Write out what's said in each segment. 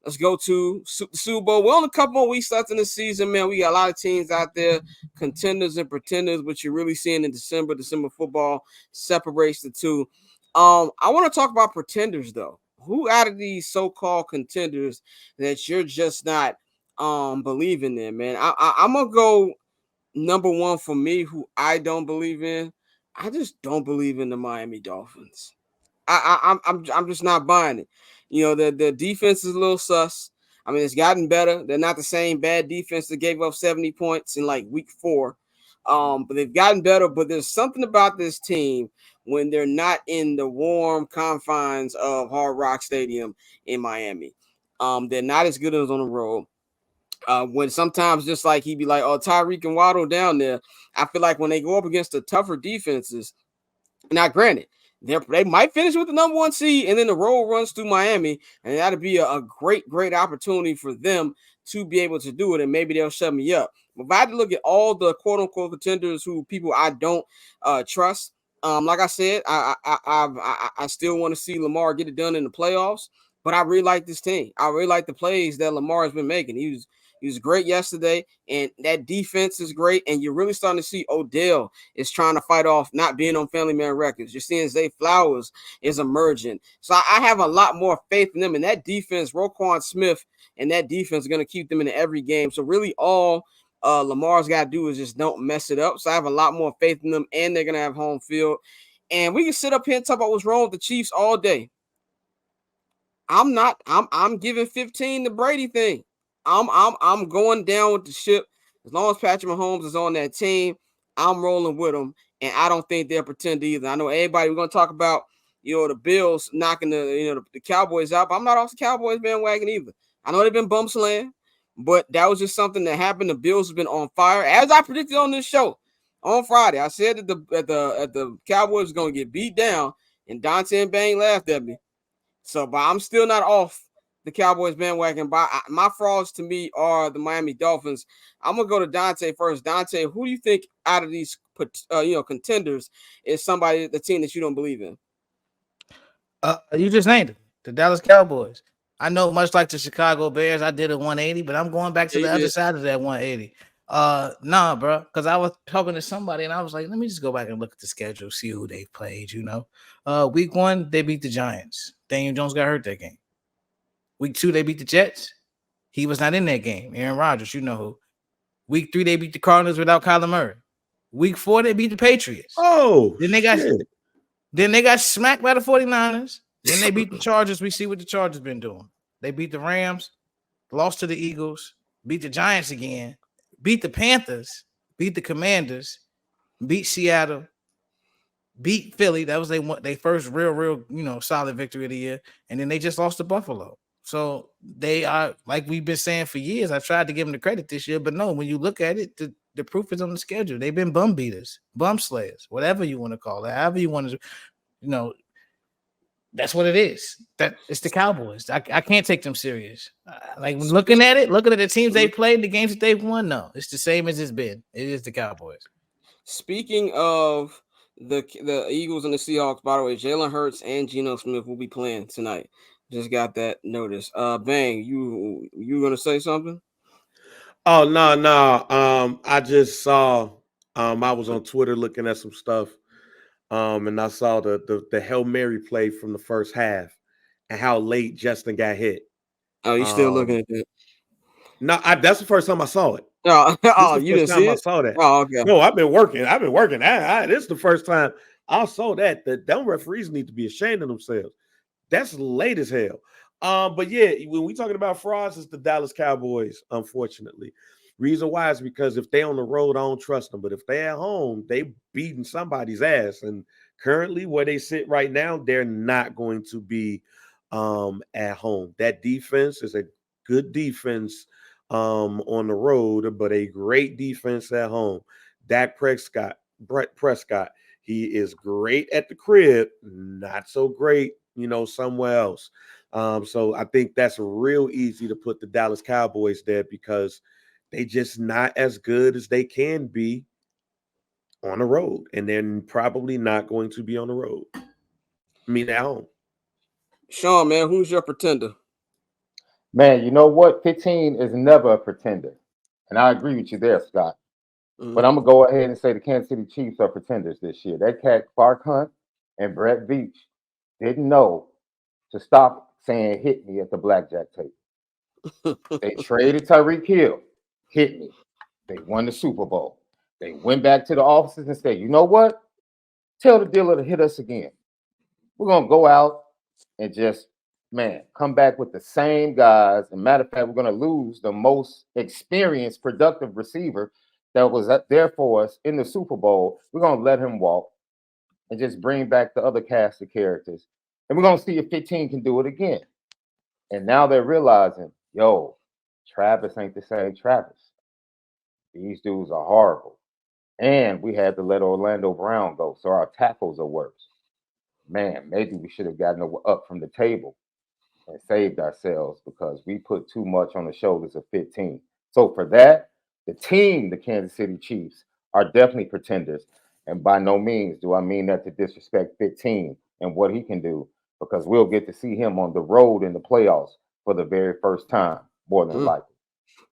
let's go to the Super Bowl. We're only a couple more weeks left in the season, man. We got a lot of teams out there, contenders and pretenders, which you're really seeing in December. December football separates the two. I want to talk about pretenders, though. Who out of these so-called contenders that you're just not believing in, man? I'm gonna go number one for me, who I don't believe in. I just don't believe in the Miami Dolphins. I'm just not buying it. You know, the defense is a little sus. I mean, it's gotten better. They're not the same bad defense that gave up 70 points in like week 4. But they've gotten better. But there's something about this team when they're not in the warm confines of Hard Rock Stadium in Miami. They're not as good as on the road. When sometimes just like he'd be like, oh, Tyreek and Waddle down there. I feel like when they go up against the tougher defenses, now, granted, they might finish with the number 1 seed, and then the road runs through Miami, and that'll be a great opportunity for them to be able to do it, and maybe they'll shut me up. But if I had to look at all the quote unquote contenders who people I don't trust, like I said, I still want to see Lamar get it done in the playoffs, but I really like this team. I really like the plays that Lamar has been making. He was great yesterday, and that defense is great. And you're really starting to see Odell is trying to fight off not being on Family Man Records. You're seeing Zay Flowers is emerging. So I have a lot more faith in them. And that defense, Roquan Smith, and that defense is going to keep them in every game. So really all Lamar's got to do is just don't mess it up. So I have a lot more faith in them, and they're going to have home field. And we can sit up here and talk about what's wrong with the Chiefs all day. I'm giving 15 the Brady thing. I'm going down with the ship. As long as Patrick Mahomes is on that team, I'm rolling with them. And I don't think they'll pretend either. I know everybody, we're going to talk about, the Bills knocking the Cowboys out, but I'm not off the Cowboys bandwagon either. I know they've been bum slaying, but that was just something that happened. The Bills have been on fire, as I predicted on this show on Friday. I said that the Cowboys was going to get beat down, and Dante and Bang laughed at me. So, but I'm still not off the Cowboys bandwagon. But my frauds to me are the Miami Dolphins. I'm gonna go to Dante first. Dante, who do you think out of these contenders is the team that you don't believe in? You just named it, the Dallas Cowboys. I know, much like the Chicago Bears, I did a 180, but I'm going back to the other side of that 180. Nah, bro, because I was talking to somebody and I was like, let me just go back and look at the schedule, see who they played. Week 1 they beat the Giants. Daniel Jones got hurt that game. Week 2 they beat the Jets. He was not in that game. Aaron Rodgers, you know who. Week 3 they beat the Cardinals without Kyler Murray. Week 4 they beat the Patriots. Oh, then they got smacked by the 49ers. Then they beat the Chargers. We see what the Chargers been doing. They beat the Rams, lost to the Eagles, beat the Giants again, beat the Panthers, beat the Commanders, beat Seattle, beat Philly. That was their first real, solid victory of the year. And then they just lost to Buffalo. So they are, like we've been saying for years, I tried to give them the credit this year, but no, when you look at it, the proof is on the schedule. They've been bum beaters, bum slayers, whatever you want to call it, however you want to, that's what it is. That it's the Cowboys. I can't take them serious. Looking at the teams they played, the games that they've won. No, it's the same as it's been. It is the Cowboys. Speaking of the Eagles and the Seahawks, by the way, Jalen Hurts and Geno Smith will be playing tonight. Just got that notice. Bang, you gonna say something? Oh no. I just saw. I was on Twitter looking at some stuff. And I saw the Hail Mary play from the first half and how late Justin got hit. Oh, you still looking at that? No, that's the first time I saw it. Oh, you didn't see it? I saw that. Oh, okay. No, I've been working. This is the first time I saw that. Them referees need to be ashamed of themselves. That's late as hell. But yeah, when we talking about frauds, it's the Dallas Cowboys, unfortunately. Reason why is because if they on the road, I don't trust them. But if they at home, they beating somebody's ass. And currently, where they sit right now, they're not going to be at home. That defense is a good defense on the road, but a great defense at home. Brett Prescott, he is great at the crib, not so great, somewhere else. So I think that's real easy to put the Dallas Cowboys there because they just not as good as they can be on the road, and they're probably not going to be on the road. I mean, at home. Sean, man, who's your pretender? Man, you know what? 15 is never a pretender. And I agree with you there, Scott. But I'm going to go ahead and say the Kansas City Chiefs are pretenders this year. That cat Clark Hunt and Brett Veach didn't know to stop saying hit me at the blackjack table. They traded Tyreek Hill, hit me. They won the Super Bowl. They went back to the offices and said, you know what? Tell the dealer to hit us again. We're going to go out and just, man, come back with the same guys. And matter of fact, we're going to lose the most experienced, productive receiver that was there for us in the Super Bowl. We're going to let him walk and just bring back the other cast of characters. And we're going to see if 15 can do it again. And now they're realizing, yo, Travis ain't the same Travis. These dudes are horrible. And we had to let Orlando Brown go, so our tackles are worse. Man, maybe we should have gotten up from the table and saved ourselves because we put too much on the shoulders of 15. So for that, the team, the Kansas City Chiefs, are definitely pretenders. And by no means do I mean that to disrespect 15 and what he can do, because we'll get to see him on the road in the playoffs for the very first time, more than likely.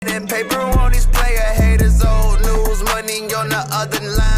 Paper on this player haters, old news, money on the other line.